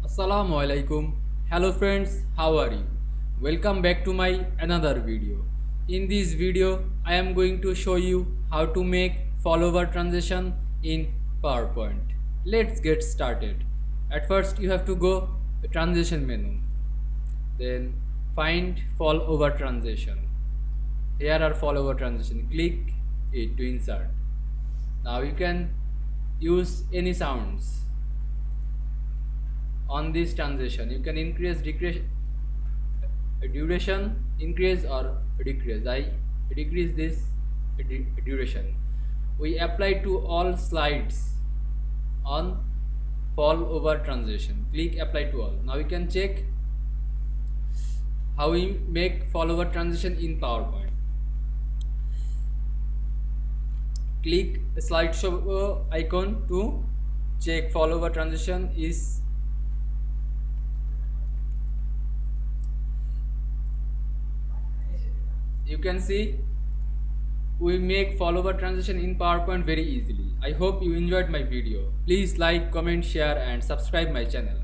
Assalamu Walaikum. Hello friends, how are you? Welcome back to my another video. In this video, I am going to show you how to make follower transition in PowerPoint. Let's get started. At first, you have to go to transition menu. Then find follower transition. Here are follower transition. Click it to insert. Now you can use any sounds on this transition. You can increase duration, increase or decrease. I decrease this duration. We apply to all slides on fall over transition. Click apply to all. Now you can check how we make fall over transition in PowerPoint. Click slideshow icon to check fall over transition is you can see we make follower transition in PowerPoint very easily. I hope you enjoyed my video. Please like, comment, share and subscribe my channel.